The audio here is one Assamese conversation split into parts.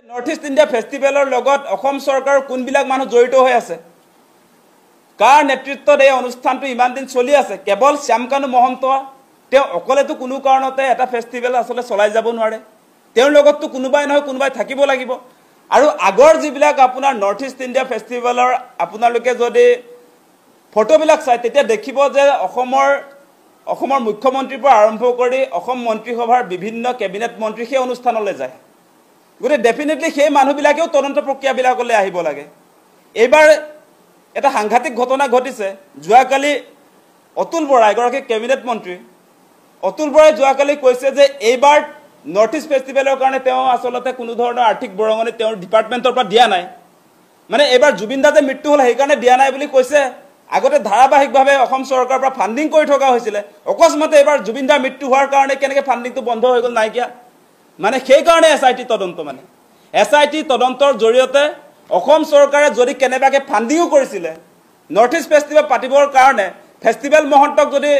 নৰ্থ ইষ্ট ইণ্ডিয়া ফেষ্টিভেলৰ লগত অসম চৰকাৰৰ কোনবিলাক মানুহ জড়িত হৈ আছে কাৰ নেতৃত্বত এই অনুষ্ঠানটো ইমান দিন চলি আছে কেৱল শ্যামকানু মহন্ত তেওঁ অকলেতো কোনো কাৰণতে এটা ফেষ্টিভেল আসলে চলাই যাব নোৱাৰে তেওঁৰ লগততো কোনোবাই নহয় কোনোবাই থাকিব লাগিব আৰু আগৰ যিবিলাক আপোনাৰ নৰ্থ ইষ্ট ইণ্ডিয়া ফেষ্টিভেলৰ আপোনালোকে যদি ফটোবিলাক চাই তেতিয়া দেখিব যে অসমৰ মুখ্যমন্ত্ৰীৰ পৰা আৰম্ভ কৰি অসম মন্ত্ৰীসভাৰ বিভিন্ন কেবিনেট মন্ত্ৰী সেই অনুষ্ঠানলৈ যায় গৰে ডেফিনেটলি সেই মানুহবিলাকেও তদন্ত প্ৰক্ৰিয়াবিলাকলৈ আহিব লাগে এবাৰ এটা সাংঘাতিক ঘটনা ঘটিছে যোৱাকালি অতুল বৰা এগৰাকী কেবিনেট মন্ত্ৰী অতুল বৰাই যোৱাকালি কৈছে যে এইবাৰ নৰ্থ ইষ্ট ফেষ্টিভেলৰ কাৰণে তেওঁ আসলতে কোনো ধৰণৰ আৰ্থিক বৰঙণি তেওঁৰ ডিপাৰ্টমেণ্টৰ পৰা দিয়া নাই মানে এইবাৰ জুবিন দাৰ মৃত্যু হ'ল সেইকাৰণে দিয়া নাই বুলি কৈছে আগতে ধাৰাবাহিকভাৱে অসম চৰকাৰৰ পৰা ফাণ্ডিং কৰি থকা হৈছিল অকস্মাতে এইবাৰ জুবিন দাৰ মৃত্যু হোৱাৰ কাৰণে কেনেকৈ ফাণ্ডিংটো বন্ধ হৈ গ'ল নাইকিয়া মানে সেই কাৰণে এছআইটি তদন্ত মানে এছআইটি তদন্তৰ জৰিয়তে অসম চৰকাৰে যদি কেনেবাকে ফাণ্ডিংও কৰিছিল নৰ্থ ইষ্ট ফেষ্টিভেল পাতিবৰ কাৰণে ফেষ্টিভেল মহন্তক যদি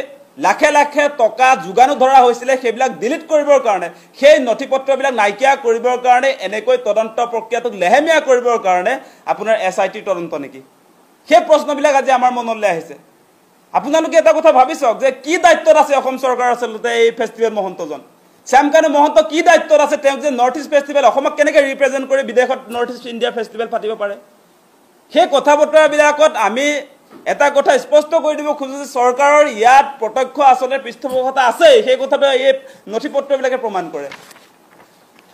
লাখে লাখে টকা যোগানো ধৰা হৈছিল সেইবিলাক ডিলিট কৰিবৰ কাৰণে সেই নথিপত্ৰবিলাক নাইকিয়া কৰিবৰ কাৰণে এনেকৈ তদন্ত প্ৰক্ৰিয়াটোক লেহেমীয়া কৰিবৰ কাৰণে আপোনাৰ এছআইটি তদন্ত নেকি সেই প্ৰশ্নবিলাক আজি আমাৰ মনলৈ আহিছে আপোনালোকে এটা কথা ভাবি চাওক যে কি দায়িত্বত আছে অসম চৰকাৰ আচলতে এই ফেষ্টিভেল মহন্তজন শ্যামকানু মহন্ত কি দায়িত্বত আছে তেওঁ যে নৰ্থ ইষ্ট ফেষ্টিভেল অসমক কেনেকৈ ৰিপ্ৰেজেণ্ট কৰি বিদেশত নৰ্থ ইষ্ট ইণ্ডিয়া ফেষ্টিভেল পাতিব পাৰে সেই কথা বতৰাবিলাকত আমি এটা কথা স্পষ্ট কৰি দিব খোজো যে চৰকাৰৰ ইয়াত প্ৰত্যক্ষ আচলতে পৃষ্ঠপোষকতা আছে সেই কথাটো এই নথিপত্ৰবিলাকে প্ৰমাণ কৰে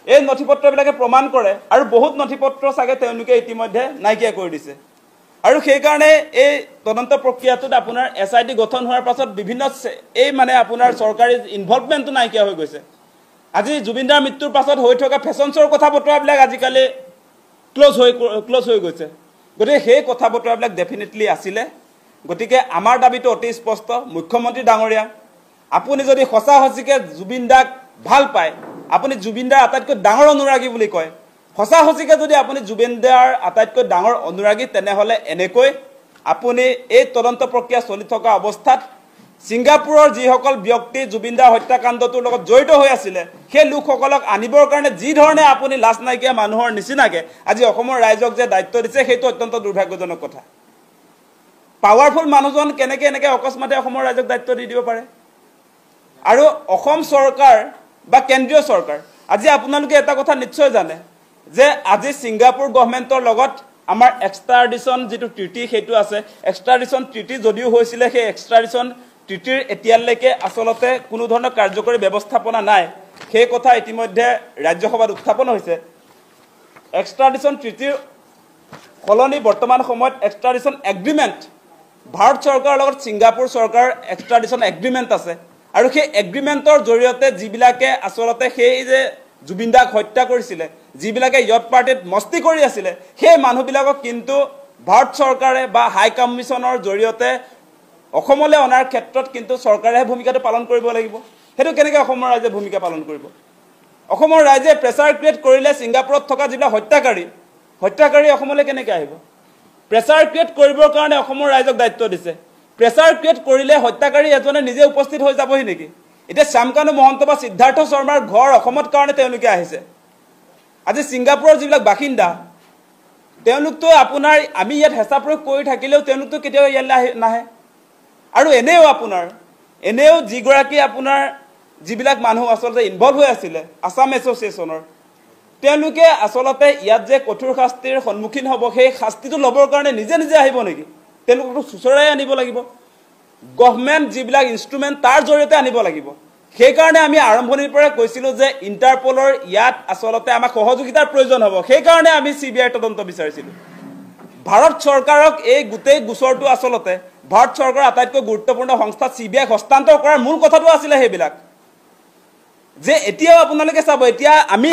এই নথিপত্ৰবিলাকে প্ৰমাণ কৰে আৰু বহুত নথিপত্ৰ চাগে তেওঁলোকে ইতিমধ্যে নাইকিয়া কৰি দিছে আৰু সেই কাৰণে এই তদন্ত প্ৰক্ৰিয়াটোত আপোনাৰ এছআইটি গঠন হোৱাৰ পাছত বিভিন্ন এই মানে আপোনাৰ চৰকাৰী ইনভলভমেণ্টটো নাইকিয়া হৈ গৈছে আজি জুবিন দাৰ মৃত্যুৰ পাছত হৈ থকা ফেশ্বন শ্ব'ৰ কথা বতৰাবিলাক আজিকালি ক্লজ হৈ গৈছে গতিকে সেই কথা বতৰাবিলাক ডেফিনেটলি আছিলে গতিকে আমাৰ দাবীটো অতি স্পষ্ট মুখ্যমন্ত্ৰী ডাঙৰীয়া আপুনি যদি সঁচা সঁচিকে জুবিন দাক ভাল পায় আপুনি জুবিন দাৰ আটাইতকৈ ডাঙৰ অনুৰাগী বুলি কয় সঁচা সঁচিকে যদি আপুনি জুবিন দাৰ আটাইতকৈ ডাঙৰ অনুৰাগী তেনেহ'লে এনেকৈ আপুনি এই তদন্ত প্ৰক্ৰিয়া চলি থকা অৱস্থাত ছিংগাপুৰৰ যিসকল ব্যক্তি জুবিন দাৰ হত্যাকাণ্ডটোৰ লগত জড়িত হৈ আছিলে সেই লোকসকলক আনিবৰ কাৰণে যি ধৰণে আপুনি লাজ নাইকিয়া মানুহৰ নিচিনাকে আজি অসমৰ ৰাইজক যে দায়িত্ব দিছে সেইটো অত্যন্ত দুৰ্ভাগ্যজনক কথা পাৱাৰফুল মানুহজন কেনেকৈ এনেকৈ অকস্মাতে অসমৰ ৰাইজক দায়িত্ব দি দিব পাৰে আৰু অসম চৰকাৰ বা কেন্দ্ৰীয় চৰকাৰ আজি আপোনালোকে এটা কথা নিশ্চয় জানে যে আজি ছিংগাপুৰ গভৰ্ণমেণ্টৰ লগত আমাৰ এক্সট্ৰাডিশ্যন যিটো ট্ৰিটি সেইটো আছে এক্সট্ৰাডিশ্যন ট্ৰিটি যদিও হৈছিলে সেই এক্সট্ৰাডিশ্যন ট্ৰিটিৰ এতিয়ালৈকে আচলতে কোনো ধৰণৰ কাৰ্যকৰী ব্যৱস্থাপনা নাই সেই কথা ইতিমধ্যে ৰাজ্যসভাত উত্থাপন হৈছে এক্সট্ৰাডিশ্যন ট্ৰিটিৰ সলনি বৰ্তমান সময়ত এক্সট্ৰাডিশ্যন এগ্ৰিমেণ্ট ভাৰত চৰকাৰৰ লগত ছিংগাপুৰ চৰকাৰৰ এক্সট্ৰাডিশ্যন এগ্ৰিমেণ্ট আছে আৰু সেই এগ্ৰিমেণ্টৰ জৰিয়তে যিবিলাকে আচলতে সেই যে জুবিন দাক হত্যা কৰিছিলে যিবিলাকে ইয়ত পাৰ্টিত মস্তি কৰি আছিলে সেই মানুহবিলাকক কিন্তু ভাৰত চৰকাৰে বা হাই কমিশ্যনৰ জৰিয়তে অসমলৈ অনাৰ ক্ষেত্ৰত কিন্তু চৰকাৰে ভূমিকাটো পালন কৰিব লাগিব সেইটো কেনেকৈ অসমৰ ৰাইজে ভূমিকা পালন কৰিব অসমৰ ৰাইজে প্ৰেছাৰ ক্ৰিয়েট কৰিলে ছিংগাপুৰত থকা যিবিলাক হত্যাকাৰী অসমলৈ কেনেকৈ আহিব প্ৰেছাৰ ক্ৰিয়েট কৰিবৰ কাৰণে অসমৰ ৰাইজক দায়িত্ব দিছে প্ৰেছাৰ ক্ৰিয়েট কৰিলে হত্যাকাৰী এজনে নিজে উপস্থিত হৈ যাবহি নেকি এতিয়া শ্যামকানু মহন্ত বা সিদ্ধাৰ্থ শৰ্মাৰ ঘৰ অসমত কাৰণে তেওঁলোকে আহিছে আজি ছিংগাপুৰৰ যিবিলাক বাসিন্দা তেওঁলোকতো আপোনাৰ আমি ইয়াত হেঁচা প্ৰয়োগ কৰি থাকিলেও তেওঁলোকতো কেতিয়াও ইয়ালৈ নাহে আৰু এনেও যিগৰাকী আপোনাৰ যিবিলাক মানুহ আচলতে ইনভলভ হৈ আছিলে আছাম এছ'চিয়েশ্যনৰ তেওঁলোকে আচলতে ইয়াত যে কঠোৰ শাস্তিৰ সন্মুখীন হ'ব সেই শাস্তিটো ল'বৰ কাৰণে নিজে আহিব নেকি তেওঁলোককতো চুচৰাই আনিব লাগিব গভৰ্ণমেণ্ট যিবিলাক ইনষ্ট্ৰুমেণ্ট তাৰ জৰিয়তে আনিব লাগিব সেইকাৰণে আমি আৰম্ভণিৰ পৰা কৈছিলোঁ যে ইণ্টাৰপলৰ ইয়াত আচলতে আমাক সহযোগিতাৰ প্ৰয়োজন হ'ব সেইকাৰণে আমি CBI তদন্ত বিচাৰিছিলোঁ ভাৰত চৰকাৰক এই গোটেই গোচৰটো আচলতে ভাৰত চৰকাৰৰ আটাইতকৈ গুৰুত্বপূৰ্ণ সংস্থা CBI হস্তান্তৰ কৰাৰ মূল কথাটো আছিলে সেইবিলাক যে এতিয়াও আপোনালোকে চাব এতিয়া আমি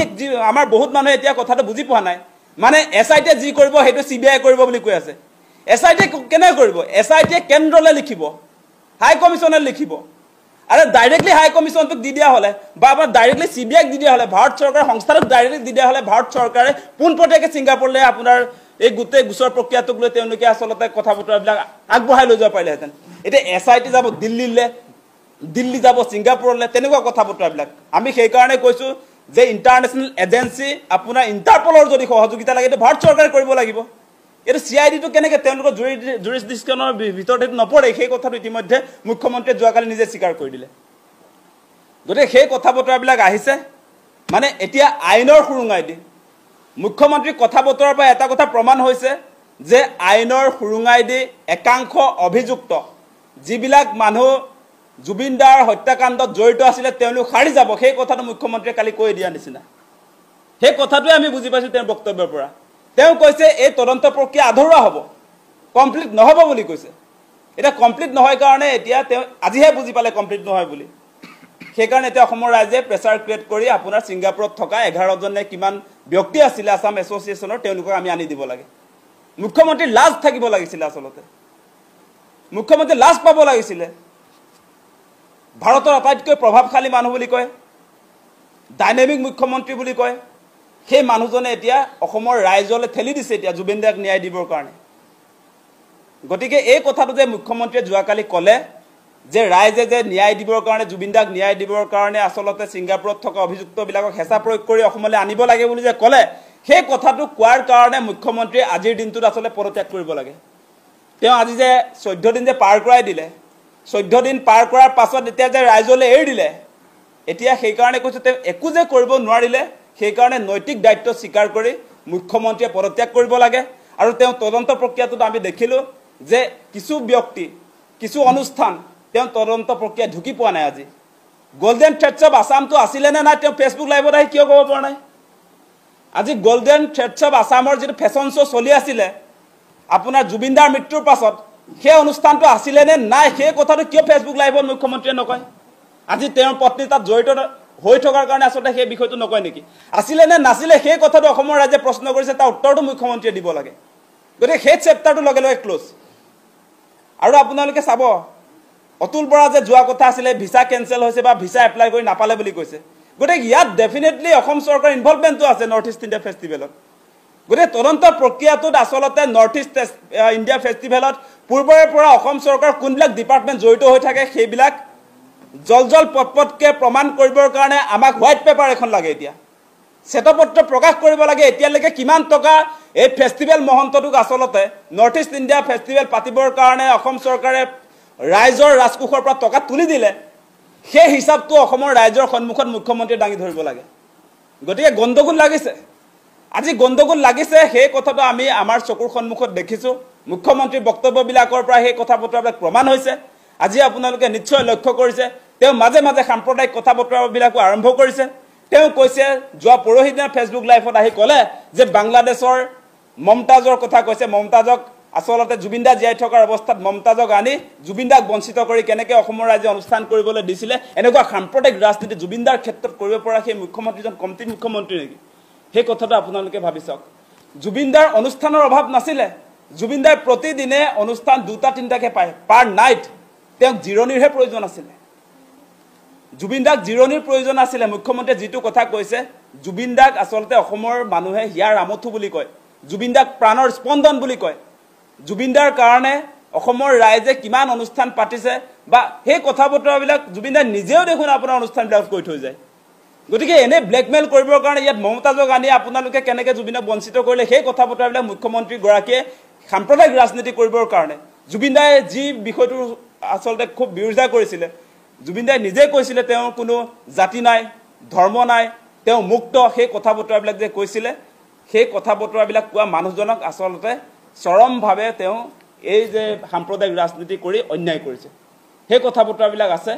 আমাৰ বহুত মানুহে এতিয়া কথাটো বুজি পোৱা নাই মানে এছআইটিয়ে যি কৰিব সেইটো CBI কৰিব বুলি কৈ আছে এছআইটিয়ে কেনেকৈ কৰিব এছআইটিয়ে কেন্দ্ৰলৈ লিখিব হাই কমিশ্যনে লিখিব আৰু ডাইৰেক্টলি হাই কমিশ্যনটোক দি দিয়া হ'লে বা আপোনাৰ ডাইৰেক্টলি CBIক দি দিয়া হ'লে ভাৰত চৰকাৰৰ সংস্থাটোক ডাইৰেক্টলি দি দিয়া হ'লে ভাৰত চৰকাৰে পোনপটীয়াকৈ ছিংগাপুৰলৈ আপোনাৰ এই গোটেই গোচৰ প্ৰক্ৰিয়াটোক লৈ তেওঁলোকে আচলতে কথা বতৰাবিলাক আগবঢ়াই লৈ যাব পাৰিলেহেঁতেন এতিয়া এছআইটি যাব দিল্লী যাব ছিংগাপুৰলৈ তেনেকুৱা কথা বতৰাবিলাক আমি সেইকাৰণে কৈছোঁ যে ইণ্টাৰনেশ্যনেল এজেঞ্চি আপোনাৰ ইণ্টাৰপলৰ যদি সহযোগিতা লাগে এইটো ভাৰত চৰকাৰে কৰিব লাগিব এইটো CIDটো কেনেকৈ তেওঁলোকৰ জুৰিছডিকশ্যনৰ ভিতৰত এইটো নপৰে সেই কথাটো ইতিমধ্যে মুখ্যমন্ত্ৰীয়ে যোৱাকালি নিজে স্বীকাৰ কৰি দিলে গতিকে সেই কথা বতৰাবিলাক আহিছে মানে এতিয়া আইনৰ সুৰুঙাই দি মুখ্যমন্ত্ৰীৰ কথা বতৰাৰ পৰা এটা কথা প্ৰমাণ হৈছে যে আইনৰ সুৰুঙাই দি একাংশ অভিযুক্ত যিবিলাক মানুহ জুবিন দাৰ হত্যাকাণ্ডত জড়িত আছিল তেওঁলোক সাৰি যাব সেই কথাটো মুখ্যমন্ত্ৰীয়ে কালি কৈ দিয়া নিচিনা সেই কথাটোৱে আমি বুজি পাইছো তেওঁৰ বক্তব্যৰ পৰা তেওঁ কৈছে এই তদন্ত প্ৰক্ৰিয়া আধৰুৱা হ'ব কমপ্লিট নহ'ব বুলি কৈছে এটা কমপ্লিট নহয় কাৰণে এতিয়া তেওঁ আজিহে বুজি পালে কমপ্লিট নহয় বুলি সেইকাৰণে এতিয়া অসমৰ ৰাইজে প্ৰেছাৰ ক্ৰিয়েট কৰি আপোনাৰ ছিংগাপুৰত থকা 11 জনে কিমান ব্যক্তি আছিল আসাম এছ'চিয়েশ্যনৰ তেওঁলোকক আমি আনি দিব লাগে মুখ্যমন্ত্ৰী লাজ থাকিব লাগিছিল আসলতে মুখ্যমন্ত্ৰী লাজ পাব লাগিছিল ভাৰতৰ আটাইতকৈ প্ৰভাৱশালী মানুহ বুলি কয় ডাইনামিক মুখ্যমন্ত্ৰী বুলি কয় সেই মানুহজনে এতিয়া অসমৰ ৰাইজলৈ ঠেলি দিছে এতিয়া জুবিন দাক ন্যায় দিবৰ কাৰণে গতিকে এই কথাটো যে মুখ্যমন্ত্ৰীয়ে যোৱাকালি ক'লে যে ৰাইজে যে ন্যায় দিবৰ কাৰণে জুবিন দাক ন্যায় দিবৰ কাৰণে আসলতে ছিংগাপুৰত থকা অভিযুক্তবিলাকক হেঁচা প্ৰয়োগ কৰি অসমলৈ আনিব লাগে বুলি যে ক'লে সেই কথাটো কোৱাৰ কাৰণে মুখ্যমন্ত্ৰীয়ে আজিৰ দিনটোত আসলে পদত্যাগ কৰিব লাগে তেওঁ আজি যে 14 দিন যে পাৰ কৰাই দিলে 14 দিন পাৰ কৰাৰ পাছত এতিয়া যে ৰাইজলৈ এৰি দিলে এতিয়া সেই কাৰণে কৈছে তেওঁ একো যে কৰিব নোৱাৰিলে সেই কাৰণে নৈতিক দায়িত্ব স্বীকাৰ কৰি মুখ্যমন্ত্ৰীয়ে পদত্যাগ কৰিব লাগে আৰু তেওঁ তদন্ত প্ৰক্ৰিয়াটোত আমি দেখিলো যে কিছু ব্যক্তি কিছু অনুষ্ঠান তেওঁ তদন্ত প্ৰক্ৰিয়া ঢুকি পোৱা নাই আজি গোল্ডেন থ্ৰেডছ অফ আসামটো আছিলে নে নাই তেওঁ ফেচবুক লাইভত আহি কিয় ক'ব পৰা নাই আজি গোল্ডেন থ্ৰেডছ অফ আসামৰ যিটো ফেশ্বন শ্ব' চলি আছিলে আপোনাৰ জুবিন দাৰ মৃত্যুৰ পাছত সেই অনুষ্ঠানটো আছিলে নে নাই সেই কথাটো কিয় ফেচবুক লাইভত মুখ্যমন্ত্ৰীয়ে নকয় আজি তেওঁৰ পত্নী তাত জড়িত হৈ থকাৰ কাৰণে আসলে সেই বিষয়টো নকয় নেকি আছিলে নে নাছিলে সেই কথাটো অসমৰ ৰাজ্যে প্ৰশ্ন কৰিছে তাৰ উত্তৰটো মুখ্যমন্ত্ৰীয়ে দিব লাগে গতিকে সেই চেপ্টাৰটো লগে লগে ক্লোজ আৰু আপোনালোকে চাব অতুল বৰা যে যোৱা কথা আছিলে ভিসা কেনসেল হৈছে বা ভিসা এপ্লাই কৰি নাপালে বুলি কৈছে গতিকে ইয়াত ডেফিনেটলি অসম চৰকাৰৰ ইনভলভমেণ্টটো আছে নৰ্থ ইষ্ট ইণ্ডিয়া ফেষ্টিভেলত গতিকে তদন্ত প্ৰক্ৰিয়াটোত আসলতে নৰ্থ ইষ্ট ইণ্ডিয়া ফেষ্টিভেলত পূৰ্বৰে পৰা অসম চৰকাৰৰ কোনবিলাক ডিপাৰ্টমেণ্ট জড়িত হৈ থাকে সেইবিলাক জল পটপটকৈ প্ৰমাণ কৰিবৰ কাৰণে আমাক হোৱাইট পেপাৰ এখন লাগে এতিয়া শ্বেতপত্ৰ প্ৰকাশ কৰিব লাগে এতিয়ালৈকে কিমান টকা এই ফেষ্টিভেল মহন্তটোক আসলতে নৰ্থ ইষ্ট ইণ্ডিয়া ফেষ্টিভেল পাতিবৰ কাৰণে অসম চৰকাৰে ৰাইজৰ ৰাজকোষৰ পৰা টকা তুলি দিলে সেই হিচাপটো অসমৰ ৰাইজৰ সন্মুখত মুখ্যমন্ত্ৰীয়ে দাঙি ধৰিব লাগে গতিকে গণ্ডগোল লাগিছে আজি গণ্ডগোল লাগিছে সেই কথাটো আমি আমাৰ চকুৰ সন্মুখত দেখিছো মুখ্যমন্ত্ৰীৰ বক্তব্যবিলাকৰ পৰা সেই কথা বতৰাবিলাক প্ৰমাণ হৈছে আজি আপোনালোকে নিশ্চয় লক্ষ্য কৰিছে তেওঁ মাজে মাজে সাম্প্ৰদায়িক কথা বতৰাবিলাকো আৰম্ভ কৰিছে তেওঁ কৈছে যোৱা পৰহি দিনা ফেচবুক লাইভত আহি ক'লে যে বাংলাদেশৰ মমতাজৰ কথা কৈছে মমতাজক আসলতে জুবিন দা জীয়াই থকাৰ অৱস্থাত মমতাজক আনি জুবিন দাক বঞ্চিত কৰি কেনেকৈ অসমৰ ৰাজ্যে অনুষ্ঠান কৰিবলৈ দিছিলে এনেকুৱা সাম্প্ৰদায়িক ৰাজনীতি জুবিন দাৰ ক্ষেত্ৰত কৰিব পৰা সেই মুখ্যমন্ত্ৰীজন কমতি মুখ্যমন্ত্ৰী নেকি সেই কথাটো আপোনালোকে ভাবি চাওক জুবিন দাৰ অনুষ্ঠানৰ অভাৱ নাছিলে জুবিন দাই প্ৰতিদিনে অনুষ্ঠান 2-3টাকৈ পায় পাৰ নাইট তেওঁক জিৰণিৰহে প্ৰয়োজন আছিলে জুবিন দাক জিৰণিৰ প্ৰয়োজন আছিলে মুখ্যমন্ত্ৰীয়ে যিটো কথা কৈছে জুবিন দাক আসলতে অসমৰ মানুহে হিয়াৰ আমঠু বুলি কয় জুবিন দাক প্ৰাণৰ স্পন্দন বুলি কয় জুবিন দাৰ কাৰণে অসমৰ ৰাইজে কিমান অনুষ্ঠান পাতিছে বা সেই কথা বতৰাবিলাক জুবিন দাই নিজেও দেখোন আপোনাৰ অনুষ্ঠানবিলাক কৈ থৈ যায় গতিকে এনে ব্লেকমেইল কৰিবৰ কাৰণে ইয়াত মমতাজক আনি আপোনালোকে কেনেকৈ জুবিনক বঞ্চিত কৰিলে সেই কথা বতৰাবিলাক মুখ্যমন্ত্ৰী গৰাকীয়ে সাম্প্ৰদায়িক ৰাজনীতি কৰিবৰ কাৰণে জুবিন দাই যি বিষয়টো আসলতে খুব বিৰোধিতা কৰিছিলে জুবিন দাই নিজে কৈছিলে তেওঁৰ কোনো জাতি নাই ধৰ্ম নাই তেওঁ মুক্ত সেই কথা বতৰাবিলাক যে কৈছিলে সেই কথা বতৰাবিলাক কোৱা মানুহজনক আসলতে চৰমভাৱে তেওঁ এই যে সাম্প্ৰদায়িক ৰাজনীতি কৰি অন্যায় কৰিছে সেই কথা বতৰাবিলাক আছে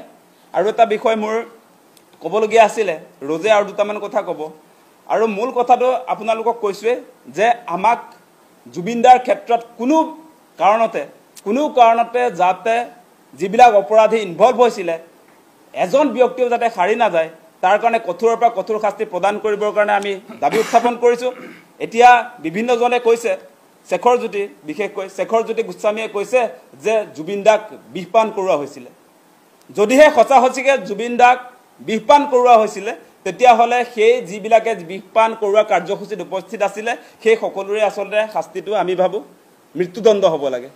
আৰু এটা বিষয় মোৰ ক'বলগীয়া আছিলে ৰোজে আৰু দুটামান কথা ক'ব আৰু মূল কথাটো আপোনালোকক কৈছোৱে যে আমাক জুবিন দাৰ ক্ষেত্ৰত কোনো কাৰণতে যাতে যিবিলাক অপৰাধী ইনভলভ হৈছিলে এজন ব্যক্তিও যাতে সাৰি নাযায় তাৰ কাৰণে কঠোৰৰ পৰা কঠোৰ শাস্তি প্ৰদান কৰিবৰ কাৰণে আমি দাবী উত্থাপন কৰিছোঁ এতিয়া বিভিন্নজনে কৈছে শেখৰজ্যোতি বিশেষকৈ শেখৰজ্যোতি গোস্বামীয়ে কৈছে যে জুবিন দাক বিষপান কৰোৱা হৈছিলে যদিহে সঁচা সঁচিকে জুবিন দাক বিষপান কৰোৱা হৈছিলে তেতিয়াহ'লে সেই যিবিলাকে বিষপান কৰোৱা কাৰ্যসূচীত উপস্থিত আছিলে সেই সকলোৰে আসলতে শাস্তিটো আমি ভাবোঁ মৃত্যুদণ্ড হ'ব লাগে